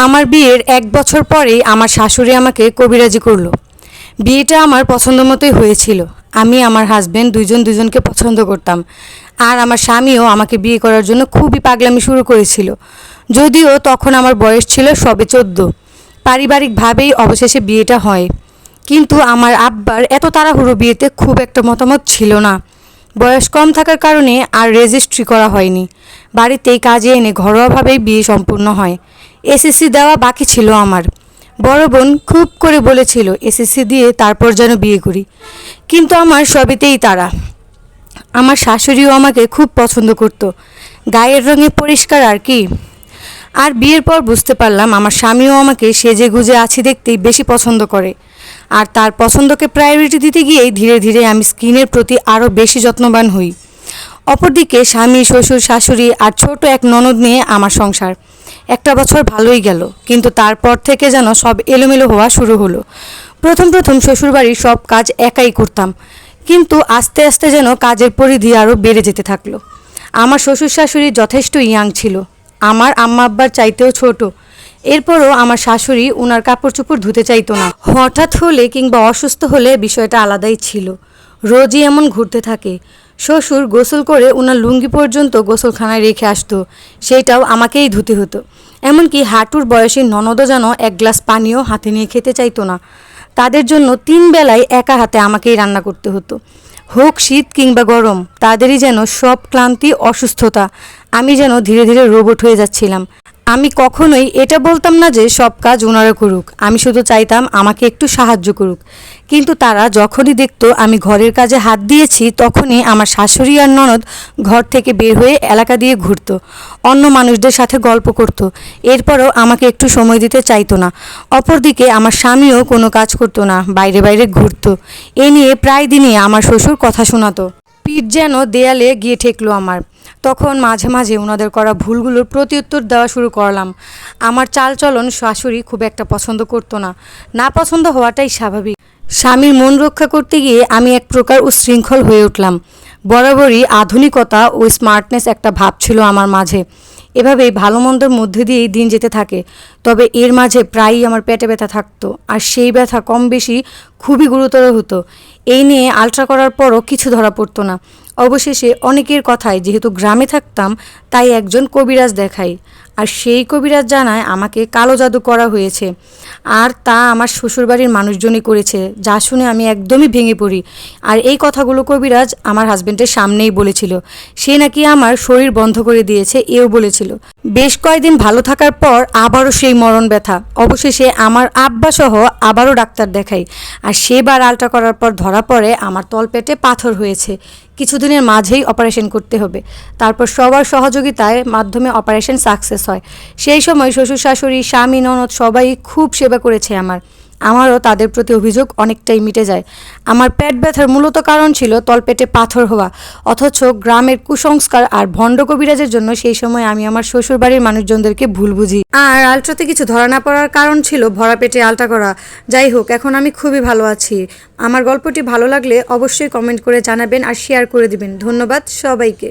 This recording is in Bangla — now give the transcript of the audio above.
আমার বিয়ের ১ বছর পরেই আমার শাশুড়ি আমাকে কবিরাজি করলো। বিয়েটা আমার পছন্দ মতোই হয়েছিল। আমি আমার হাজব্যান্ড দুইজন দুজনকে পছন্দ করতাম, আর আমার স্বামীও আমাকে বিয়ে করার জন্য খুবই পাগলামি শুরু করেছিল। যদিও তখন আমার বয়স ছিল সবে 14। পারিবারিকভাবেই অবশেষে বিয়েটা হয়, কিন্তু আমার আব্বার এত তাড়াহুড়ো বিয়েতে খুব একটা মতামত ছিল না। বয়স কম থাকার কারণে আর রেজিস্ট্রি করা হয়নি। বাড়িতেই কাজে এনে ঘরোয়াভাবেই বিয়ে সম্পূর্ণ হয়। এসএসসি দেওয়া বাকি ছিল আমার। বড় বোন খুব করে বলেছিল এসএসসি দিয়ে তারপর যেন বিয়ে করি, কিন্তু আমার সবেতেই তাড়া। আমার শাশুড়িও আমাকে খুব পছন্দ করত, গায়ের রঙে পরিষ্কার আর কি। আর বিয়ের পর বুঝতে পারলাম আমার স্বামীও আমাকে সেজে গুজে আছি দেখতেই বেশি পছন্দ করে। আর তার পছন্দকে প্রায়োরিটি দিতে গিয়েই ধীরে ধীরে আমি স্কিনের প্রতি আরও বেশি যত্নবান হই। অপরদিকে স্বামী, শ্বশুর, শাশুড়ি আর ছোট এক ননদ নিয়ে আমার সংসার। একটা বছর ভালোই গেল, কিন্তু তারপর থেকে যেন সব এলোমেলো হওয়া শুরু হলো। প্রথম প্রথম শ্বশুরবাড়ির সব কাজ একাই করতাম, কিন্তু আস্তে আস্তে যেন কাজের পরিধি আরও বেড়ে যেতে থাকলো। আমার শ্বশুর শাশুড়ি যথেষ্ট ইয়াং ছিল, আমার আম্মা আব্বার চাইতেও ছোট। এরপরও আমার শাশুড়ি ওনার কাপড় চোপড় ধুতে চাইতো না। হঠাৎ হলে কিংবা অসুস্থ হলে বিষয়টা আলাদাই ছিল। রোজই এমন ঘুরতে থাকে। শ্বশুর গোসল করে ওনার লুঙ্গি পর্যন্ত গোসলখানায় রেখে আসতো, সেইটাও আমাকেই ধুতে হতো। এমনকি হাঁটুর বয়সী ননদও যেন এক গ্লাস পানিও হাতে নিয়ে খেতে চাইতো না। তাদের জন্য 3 বেলায় একা হাতে আমাকেই রান্না করতে হতো। হোক শীত কিংবা গরম, তাদেরই যেন সব ক্লান্তি, অসুস্থতা। আমি যেন ধীরে ধীরে রোবট হয়ে যাচ্ছিলাম। আমি কখনোই এটা বলতাম না যে সব কাজ ওনারা করুক, আমি শুধু চাইতাম আমাকে একটু সাহায্য করুক। কিন্তু তারা যখনই দেখতো আমি ঘরের কাজে হাত দিয়েছি, তখনই আমার শাশুড়ি আর ননদ ঘর থেকে বের হয়ে এলাকা দিয়ে ঘুরতো, অন্য মানুষদের সাথে গল্প করতো। এরপরও আমাকে একটু সময় দিতে চাইতো না। অপরদিকে আমার স্বামীও কোনো কাজ করতো না, বাইরে বাইরে ঘুরতো। এ নিয়ে প্রায় দিনই আমার শ্বশুর কথা শোনাতো। পিঠ যেন দেয়ালে গিয়ে ঠেকলো আমার। তখন মাঝে মাঝে ওনাদের করা ভুলগুলোর প্রত্যুত্তর দেওয়া শুরু করলাম। আমার চালচলন শাশুড়ি খুব একটা পছন্দ করতো না, না পছন্দ হওয়াটাই স্বাভাবিক। স্বামীর মন রক্ষা করতে গিয়ে আমি এক প্রকার উচ্ছৃঙ্খল হয়ে উঠলাম। বরাবরই আধুনিকতা ও স্মার্টনেস একটা ভাব ছিল আমার মাঝে। এভাবেই ভালো মন্দের মধ্যে দিয়েই দিন যেতে থাকে। তবে এর মাঝে প্রায়ই আমার পেটে ব্যথা থাকতো, আর সেই ব্যথা কম বেশি খুবই গুরুতর হতো। এই নিয়ে আলট্রা করার পরও কিছু ধরা পড়তো না। অবশেষে অনেকের কথায় যেহেতু গ্রামে থাকতাম, তাই একজন কবিরাজ দেখাই। আর সেই কবিরাজ জানায় আমাকে কালো জাদু করা হয়েছে, আর তা আমার শ্বশুরবাড়ির মানুষজনই করেছে, যা শুনে আমি একদমই ভেঙে পড়ি। আর এই কথাগুলো কবিরাজ আমার হাজবেন্ডের সামনেই বলেছিল। সে নাকি আমার শরীর বন্ধ করে দিয়েছে, এও বলেছিল। বেশ কয়েকদিন ভালো থাকার পর আবারও সেই মরণ ব্যথা। অবশেষে আমার আব্বা সহ আবারও ডাক্তার দেখাই, আর সেবার আলট্রা করার পর ধরা পড়ে আমার তলপেটে পাথর হয়েছে। কিছুদিনের মাঝেই অপারেশন করতে হবে। তারপর সবার সহযোগিতায় মাধ্যমে অপারেশন সাকসেস হয়। সেই সময় শ্বশুর শাশুড়ি, স্বামী, ননদ সবাই খুব সেবা করেছে আমারও তাদের প্রতি অভিযোগ অনেকটাই মিটে যায়। আমার পেট ব্যথার মূলত কারণ ছিল তলপেটে পাথর হওয়া, অথচ গ্রামের কুসংস্কার আর ভণ্ড কবিরাজের জন্য সেই সময় আমি আমার শ্বশুর বাড়ির মানুষজনদেরকে ভুল বুঝি। আর আলট্রাতে কিছু ধরা না পড়ার কারণ ছিল ভরা পেটে আলট্রা করা। যাই হোক, এখন আমি খুবই ভালো আছি। আমার গল্পটি ভালো লাগলে অবশ্যই কমেন্ট করে জানাবেন আর শেয়ার করে দিবেন। ধন্যবাদ সবাইকে।